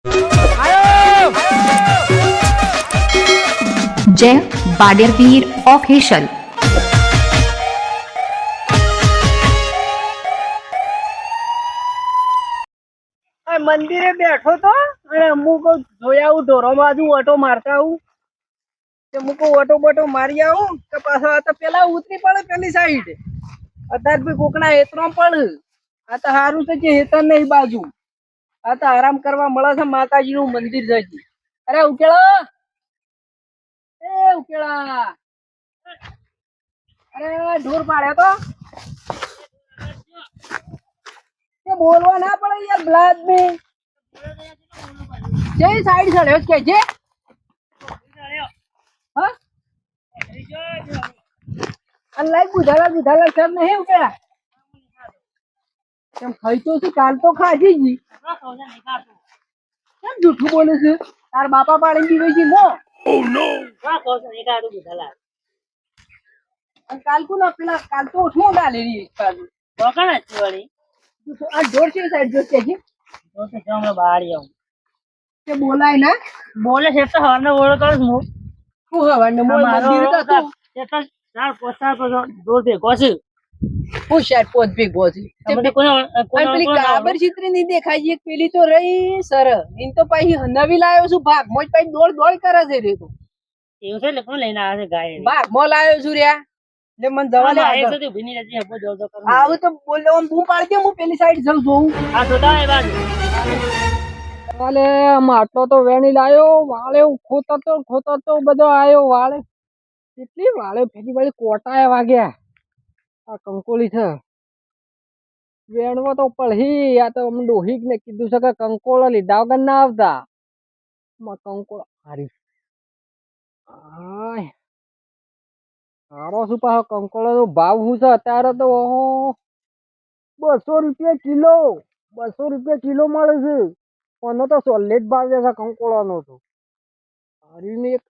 આયો જય બાડેરવીર ઓફિશિયલ. આ મંદિરે બેઠો તો અને અમુક જોઈ આવું ઢોરો બાજુ ઓટો મારતા આવું કે અમુક ઓટો બોટો મારી આવું કે પાછો આ તો પેલા ઉતરી પડે પેલી સાઈડ અત્યારે બી કોકના હેતરો પડે. આ તો સારું છે કે હેતર નહીં બાજુ. આ તો આરામ કરવા મળે છે. માતાજી નું મંદિર છે. અરે ઉકેળા એ ઉકેળા અરે ઢોર પાડ્યા તો તે બોલવા ના પડે યાર બ્લાદ ને જઈ સાઈડ ચડ્યો કે જે હા અને લાઈક બુધાલા સર નહીં ઉકેળા કેમ ખાઈ તો છે કાલ તો ખાધી જી કેમ જૂઠું બોલે છે તાર બાપા પાડીને પીવે છે મો અને કાલ કો ના પેલા કાલ તો ઉઠમો ડાલે રહી કાલ આ ઢોર છે સાઈડ જો કે છે તે બોલાય ના બોલે છે તો હવારનો બોલો તો હું શું હવાને મોય મંદિર તો તું ચાર પોસ્ટર પર દોર ભેગો છે હું શેર પોત ભેગો છે તમને કોઈ અને પેલી કાબર ચિત્રી ની દેખાય છે એક પેલી તો રહી સર ઇન તો પાછી નવી લાવ્યો છું ભાગ મોજ પાછી દોડ કરે છે રે તો એવું છે એટલે કોણ લઈને આવે છે ગાય ભાગ મો લાવ્યો છું ર્યા એટલે મને જવા લે આવે છે આગળ તો ભીની નથી હબો જોજો કરું આવું તો બોલે આમ તું પાડજે હું પેલી સાઈડ જઉં જોઉં આ જોતા એ બાજુ વાલે માટલો તો વેણી લાયો વાળે ખોતો બધો આયો વાળે કેટલી વાળે ફેરી વાળી કોટાએ વાગ્યા આ કંકોળી છે વેણવો તો પડી આ તો અમને ડોહી ને કીધું છે કે કંકોળો લીધા વગર ના આવતા માં કંકોળો હારી આય સારો શું પાછો કંકોળો નો ભાવ શું છે અત્યારે તો 200 રૂપિયા કિલો 200 રૂપિયા કિલો મળે છે કોનો તો સોલેટ ભાવ છે કંકોળાનો તો હરીને એક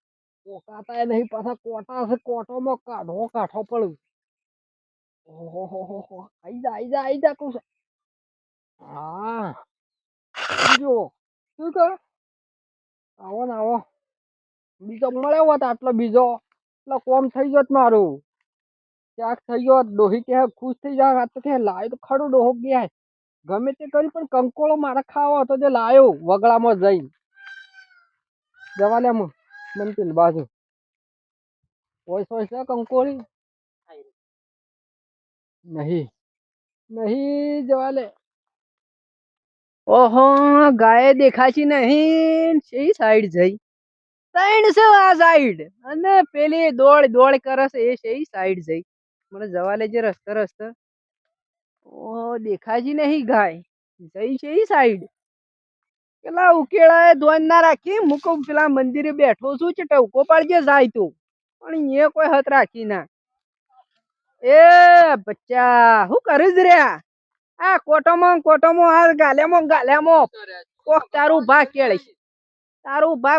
કોકાતા નહીં પાછા કોટા છે કોટોમાં કાઠો પડે ઓહો આઈ જા કુછ હા જો શું કર આવો ને આવો બીજો મળ્યો હોત આટલો બીજો એટલે કોમ થઈ ગયો મારું ક્યાંક થઈ ગયો ડોહી કે ખુશ થઈ જાય આ તો કે લાવ્યો તો ખરું ડોહો ગયા ગમે તે કરી પણ કંકોળો મારે ખાવો હતો જે લાવ્યો વગડામાં જઈ જવા લે મને પેલી બાજુ હોય છે કંકોળી નહીં જવા લે ઓહો ગાય દેખાતી નહીં એ સાઈડ જઈ સાઈડ છે આ સાઈડ અને પેલી દોડ કરે છે એ સાઈડ જઈ મને જવા લેજે રસ્તે ઓ દેખાજી નહીં ગાય જઈ છે એ સાઈડ પેલા ઉકેળા ધોન ના રાખી મૂકો પેલા મંદિરે બેઠો છું છે ટવકો પાડજે જાય તું પણ એ કોઈ હત રાખી ના એ બચ્ચા શું કરું જ રે આ કોટોમાં આ ગાલ્યામાં કોક તારું ભાગ કેળશે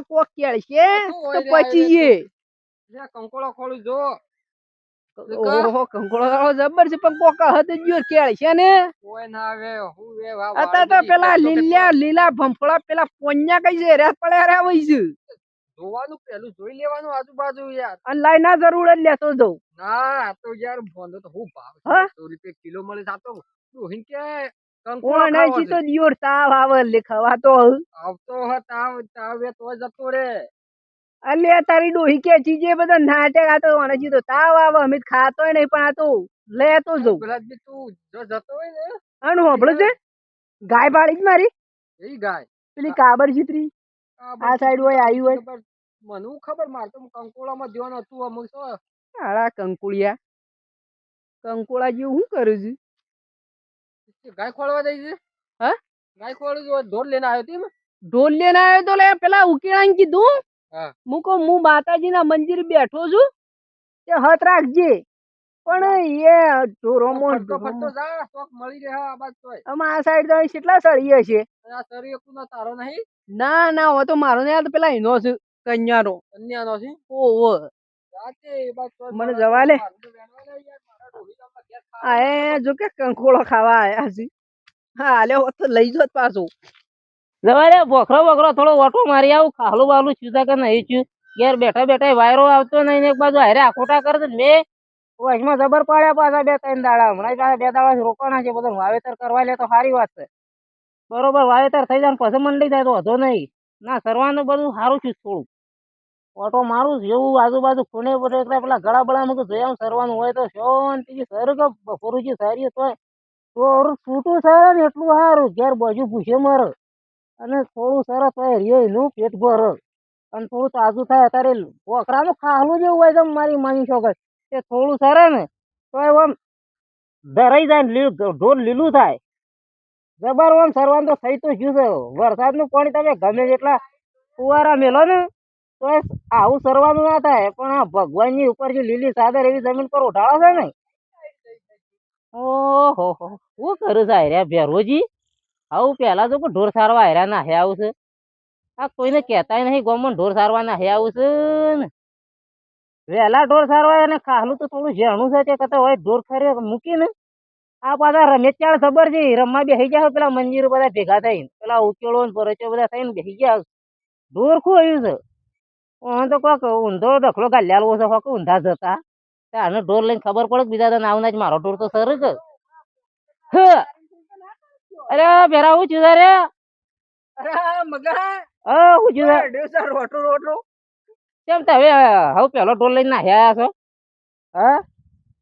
કોક કેળશે તો પચી જે કંકોળો ખોલું જો ઓહો કંકોળો જબર છે પણ કોક હદ જ કેળશે ને કોઈ ના આવે હું વે અત્યારે તો પેલા લીલા ભંફળા પેલા પોન્યા કઈ છે રે પડ્યા રે વઈ છે જોવાનું પેલું જોઈ લેવાનું આજુબાજુ યાર અને લાઈ ના જરૂર જ લેતો જઉં ના તો યાર ભોંડો તો હું ભાવ 100 રૂપિયા કિલો મળે સાતો ડોહીન કે કંકોળો ખાવો તો દિયોર તાવ આવે લે ખવાતો આવતો હ તાવ તો જતો રે અલે તારી ડોહી કે ચીજે બધા નાટક આ તો ઓણજી તો તાવ આવે અમે ખાતોય નહીં પણ આ તો લેતો જઉં પેલા તું જો જતો હોય ને અન હોબળે છે ગાય પાડી જ મારી એ ગાય પેલી કાબર ચિત્રી આ સાઈડ હોય આવી હોય મને ખબર માર તો કંકોળામાં ધ્યાન હતું અમુક તો આળા કંકોળા જેવું શું કરું છું ગાય ખોળવા જાય છે હા ગાય ખોળવા ઢોર લઈને આવ્યો તી ઢોર લઈને આવ્યો તો લે પેલા ઉકેળાને કીધું મૂકો હું માતાજીના મંદિર બેઠો છું તે હત રાખજે પણ એ ઢોરો મળી રહ્યા આ બાદ તોય આમાં આ સાઈડ તો કેટલા સળીએ છે આ સળી એકનો તારો નહીં ના હો તો મારો ને તો પેલા એનો છે કન્યાનો છે ઓહો મને જવા લે આ જો કે કંકોળો ખાવા આયા છે હા લે તો લઈ જો પાછો જવા રે બોખરો બોખરો થોડો ઓટો મારી આવું ખાલું બાલું ચૂતા કે નહીં ચૂ ઘેર બેઠા બેઠા વાયરો આવતો નહીં ને એક બાજુ હારે આખોટા કરે છે મેં વચમાં જબર પાડ્યા પાછા 2-3 દાડા હમણાં પાછા 2 દાડા રોકાણા છે બધું વાવેતર કરવા લે તો સારી વાત છે બરોબર વાવેતર થઈ જાય ને પછી મંડી જાય તો વધો નહીં ના સરવાનું બધું સારું છે થોડું ઓટો મારું જેવું આજુબાજુ ખૂણે બધે એટલે પેલા ગળા બળા મૂકું જોયા સરવાનું હોય તો શાંતિથી સર કે બપોરુજી સારી તો છૂટું સર ને એટલું સારું ઘેર બાજુ પૂછે મરે અને થોડું સરસ હોય રિયો એનું પેટ ભર અને થોડું તાજું થાય અત્યારે વખરાનું ખાલું જેવું હોય તો મારી માની શકો તે થોડું સરે ને તો આમ ધરાઈ જાય ને ઢોર લીલું થાય જબર આમ સરવાનું તો થઈ તો ગયું છે વરસાદનું પાણી તમે ગમે તેટલા ફુવારા મેલો ને તો આવું સરવાનું ના થાય પણ આ ભગવાનની ઉપર જે લીલી ચાદર એવી જમીન પર ઉઠાડો છે ને ઓહો શું કરું છે આયરા ભેરોજી આવું પેલા તો ઢોર સારવા આયરા ના હે આવું છે આ કોઈને કહેતાય નહીં ગોમમાં ઢોર સારવા ના હે આવું છે ને વહેલા ઢોર સારવા અને ખાલું તો થોડું ઝેણું છે તે કહેતા હોય ઢોર ખરે મૂકીને આ પાછા રમેશચાળ ખબર છે રમવા બેસી ગયા પેલા મંજીર બધા ભેગા થઈને પેલા ઉકેળો ને પરચો બધા થઈને બેસી ગયા ઢોર ખોયું છે હું તો કોક ઊંધો ડખલો ગાલ્યાલો છે કોક ઊંધા જતા આને ઢોર લઈને ખબર પડે કે બીજા ના આવના જ મારો ઢોર તો સર કે અરે પેરા હું છું રે અરે મગા હું છું ડેસર રોટો રોટો કેમ તમે હવે પેલો ઢોર લઈને નાહ્યા છો હા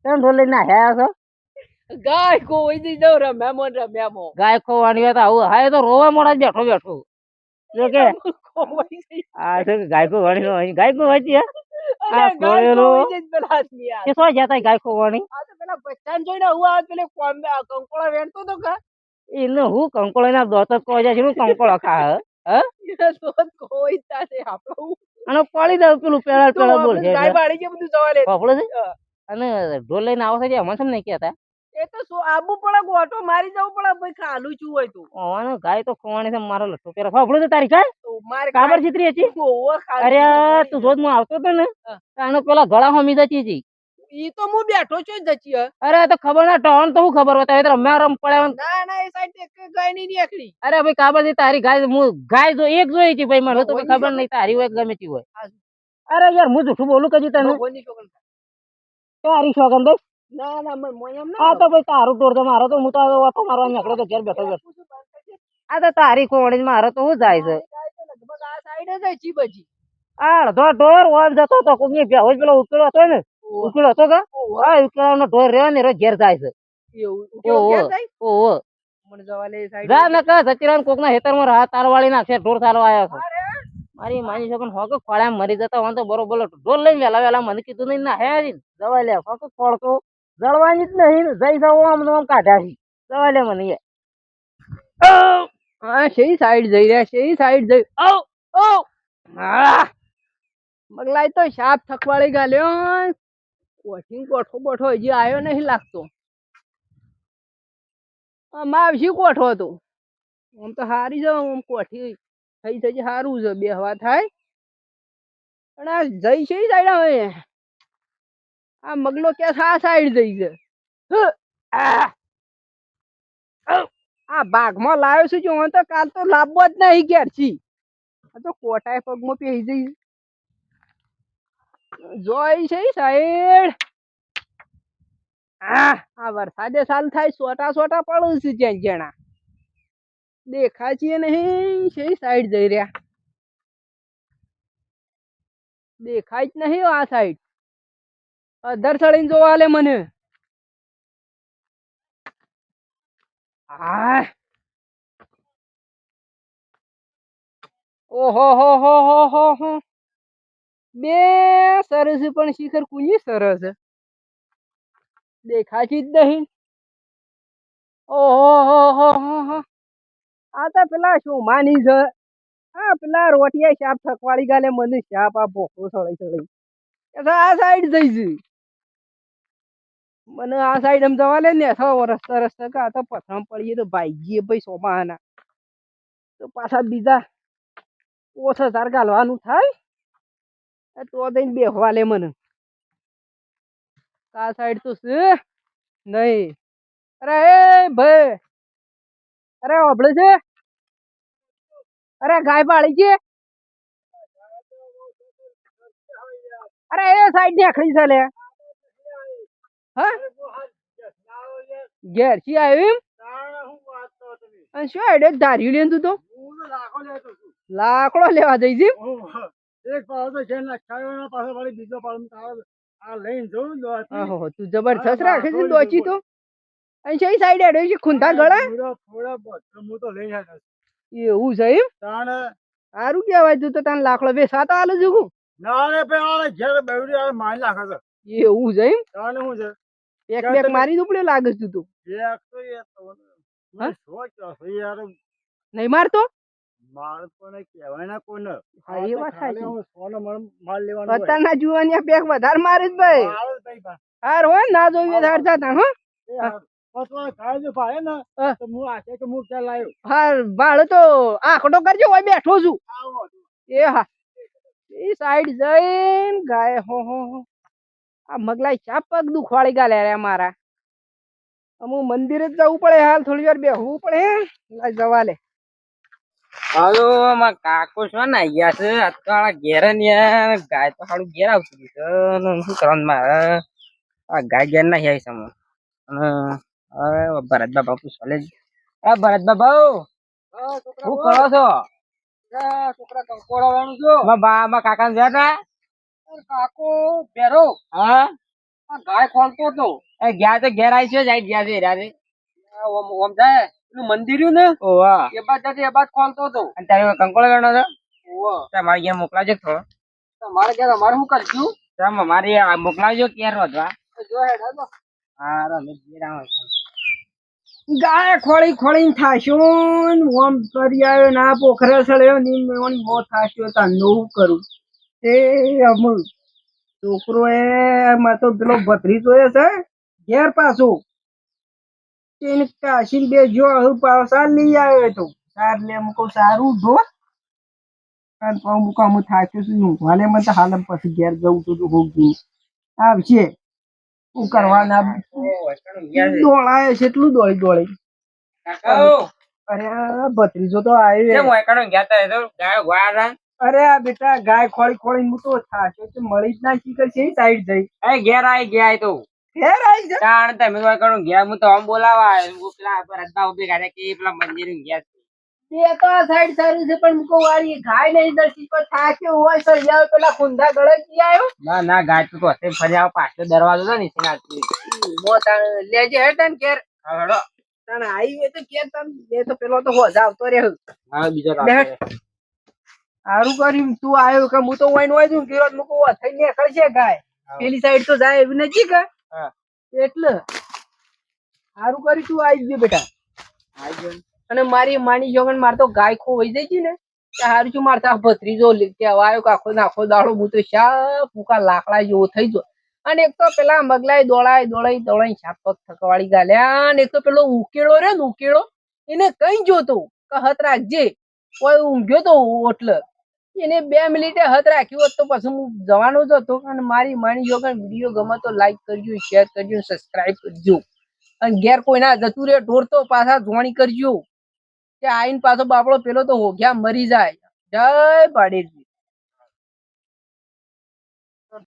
કેમ ઢોર લઈને નાહ્યા છો ગાય કો વઈ દી જાવ રમ્યામો ગાય ખોવાની વાત આવું હા એ તો રોવા મોડા બેઠો બેઠો જો કે આ તો ગાય ખોવાની ગાય ખોવાતી આ ખોયેલો કે સો જતા ગાય ખોવાની પેલા બચ્ચાને જોઈને હું આવે પેલે કંકોળા વેણતો તો કા એને હું કંકોળો ના દોત જ કહો જાય છે કંકોળો ખા કોઈ તારે આપણો અને પડી દઉં પેલું પેલા પેલા બોલ છે ગાય બાળી છે બધું સવાલે ફફડો છે અને ઢોલ લઈને આવો છે અમને સમ નહીં કહેતા એ તો શું આબુ પડે ગોટો મારી જવું પડે ભાઈ ખાલું છું હોય તું ઓને ગાય તો ખોવાની છે મારો લઠ્ઠો પેરા ફફડો છે તારી કાય મારે કાબર ચિત્રી હતી ઓવો અરે તું જોત હું આવતો તો ને આનો પેલા ગળા હોમી જતી હતી ઈ તો હું બેઠો છું જચી અરે તો ખબર ના ટોન તો હું ખબર હોતા તો રમ્યા રમ પડ્યા ના ના એ સાઈડ એક ગાય ની નીકળી અરે ભાઈ કાબર થી તારી ગાય હું ગાય જો એક જોઈ હતી ભાઈ મને તો ખબર નહીં તારી હોય ગમે તે હોય અરે યાર હું જૂઠું બોલું કદી તને તારી શોગન દઈશ ના ના મોયમ આ તો ભાઈ તારું ટોર તો મારો તો હું તો ઓટો મારવા નીકળ્યો તો ઘેર બેઠો બેઠો આ તો તારી કોણી મારો તો હું જાય છે લગભગ આ સાઈડ જ જી બજી આ અડધો ઢોર ઓમ જતો તો કોક ની ભેહો પેલો ઉકેલો હતો ને ઉકેલો હતો કે હા ઉકેલા નો ઢોર રહ્યો ને એ ઘેર જાય છે ઓહો મને જવા લે સાઈડ જા ન કા સચિરાન કોક ના હેતર માં રાહ તારવાળી નાખે ઢોર સારવા આવ્યા છે મારી માની છોકન હોક ખોળા મરી જતા હોય તો બરોબર ઢોર લઈને વેલા મને કીધું નહીં ના હે દવા લે હોક ખોળતો જળવાની જ નહીં જઈ જાવ આમ આમ કાઢ્યા છે દવા લે મને હા શેઈ સાઈડ જઈ રહ્યા શેઈ સાઈડ જઈ ઓ મગલાઈ તો શાપ થકવાળી ગાલ્યો કોઠી કોઠો બોઠો હજી આવ્યો નહીં લાગતો માવશી કોઠો હતો આમ તો હારી જાવ આમ કોઠી થઈ થઈ સારું છે બે હવા થાય પણ આ જઈ છે સાઈડ હવે આ મગલો ક્યાં આ સાઈડ જઈ છે આ બાઘમાં લાવ્યો છું જો તો કાલ તો લાવવો જ નહીં ઘેર છી આ તો કોટાય પગમાં પહેરી જઈ જોઈ છે સાઈડ આ વરસાદે સાલ થાય સોટા સોટા પડું છે જ્યાં જણા દેખાય છે નહીં છે સાઈડ જઈ રહ્યા દેખાય જ નહીં આ સાઈડ અધર ચડીને જોવા લે મને ઓહો હો બે સરસ પણ શિખર કુની સરસ દેખાતી જ નહીં ઓહો આ તો પેલા શું માની છે હા પેલા રોટિયા શાપ થકવાડી ગાલે મને શાપ આ ભોખો સળઈ સળઈ આ સાઈડ જઈશ મને આ સાઈડ એમ જવા લે ને રસ્તા રસ્તા કા તો પથરામ પડીએ તો ભાઈ ભાઈ સોમાના તો પાછા બીજા 5000 ગાલવાનું થાય તો દઈને બેહવા લે મને આ સાઈડ તો છે નહીં અરે એ ભાઈ અરે ઓબળે છે અરે ગાય પાડી છે. અરે એ સાઈડ ને આખરી છે લે. હા ઘેર થી આવ્યો એમ. અને શું આડે ધાર્યું લે તું તો લાકડો લેવા જઈ છે. એક પાડો તો છે નખાયો પાછો વળી બીજો પાડો આ લઈને જવું આહો તું જબરજસ્ત રાખે છે દોચી તો. અને છે સાઈડ આડ્યો છે ખૂંધા ગળા. હું તો લઈ આવ્યો એવું છે એમ. તાણે સારું કહેવાય તું તો તને લાકડો બેસા તો આલે જુગું. ના રે ભાઈ ઘેર બેવડી આ મારી નાખે છે એવું છે એમ. તાણે શું છે એક બેક મારી દુપડે લાગે છે તું. એક તો એ તો હા? શું કહે યાર નહીં મારતો. માર પણ કહેવાય ના કોને હા, એ વાત સાચી. સોનો માલ લેવાનો હોય. અત્યારના જુવાની બેક વધારે મારે જ ભાઈ. મારે જ ભાઈ બા. હાર હોય ના જોઈએ હાર જતા હો. એ હાર. પછી ખાય જો ભાઈ ને હા. તો હું આખે કે હું ક્યાં લાવ્યો હાર ભાડે તો આંકડો કરજો હોય બેઠો છું. આવો એ હા એ સાઈડ જઈને ગાય હો આ મગલાઈ ચા પગ દુખવાડી ગાલે રે મારા. અમુ મંદિરે જ જવું પડે હાલ થોડી વાર બેહવું પડે. લા જવા લે. હાલો માં કાકો છો ને અહીંયા છે અત્યારે ઘેર ને યાર ગાય તો સારું ઘેર આવતી હતી શું કરવાનું મારે આ ગાય ઘેર ના આવી સમય અને હવે ભરત બાબા પૂછવા લે આ ભરત બાબા શું કરો છો છોકરા કંકોડાવાનું જો માં કાકા ને ગયા કાકો બેરો હા આ ગાય ખોલતો હતો એ ગયા તો ઘેર આવી છે જાય ગયા છે રાતે ઓમ જાય પેલું મંદિર રહ્યું ને ઓવા એ બાદ ખોલતો હતો અને તારે કંકોળો ગણો છો ઓવો તમારે ઘેર મોકલાજો થોડો તમારે ઘેર અમારે શું કરશું તમે મારી મોકલાવજો ક્યારે વધવા જો હેડા તો હા રમેશ ઘેર આવે છે ગાય ખોળી ખોળી થાશો ને ઓમ કરી આવ્યો ના પોખરે સળ્યો ની ઓન મો થાશ્યો તા નું કરું એ અમુક છોકરો એ માં તો પેલો ભત્રીજો એ છે ઘેર પાછો એને કાશી બે જો હું પાવસા લઈ આવ્યો તો સાર લે મુકો સારું ઢો અને પાઉ મુકો હું થાક્યો છું ઊંઘવાને મને તો હાલ પછી ઘેર જવું તો હોગી આવશે શું કરવાના દોડાય છે એટલું દોડી દોડી અરે આ ભત્રીજો તો આવ્યો અરે આ બેટા ગાય ખોળી ખોળી હું તો થાક્યો છે મળી જ ના શીખર છે સાઈડ જઈ ઘેર આવી ગયા તો ઘેર આવી જા કારણ તમે તો કણું ગયા હું તો આમ બોલાવા પેલા રસ્તા ઉભી કાઢે કે પેલા મંદિર ગયા બે તો આ સાઈડ સારી છે પણ મુકો વાળી ગાય નહીં દર્શી પર થાક્યો હોય તો યાર પેલા કુંડા ગળે જી આવ્યો ના ના ગાય તો હશે ફરી આવો પાછો દરવાજો છે ને લેજે હેડ તને ઘેર હેડો તને આવી હોય તો ઘેર તને બે તો પેલો તો હોજ આવતો રહ્યો હા બીજો સારું કર્યું તું આવ્યો કે હું તો વાઈન હોય છું કિરોત મૂકો થઈ ને ખડશે ગાય પેલી સાઈડ તો જાય એવી નજીક હા એટલે સારું કર્યું તું આવી ગયો બેટા અને મારી માની જોગન માર તો ગાય ખોવાઈ જાય છે ને સારું છું મારતા ભત્રીજો કહેવા આવ્યો કે આખો નાખો દાડો હું તો શા પૂકા લાકડા જેવો થઈ ગયો અને એક તો પેલા મગલાય દોડાઈ છાપ પગ થકવાડી ગાલ્યા અને એક તો પેલો ઉકેળો રે ને ઉકેળો એને કઈ જોતો કે હત રાખજે કોઈ ઊંઘ્યો તો એટલે એને 2 મિનિટે હત રાખ્યું હોત તો પછી હું જવાનો જ હતો અને મારી માની જોગન વિડીયો ગમે તો લાઈક કરજો શેર કરજો સબસ્ક્રાઈબ કરજો અને ઘેર કોઈના જતું રે ઢોર તો પાછા જોણી કરજો કે આઈન પાછો બાપડો પેલો તો હોગ્યા મરી જાય જય પાડેજી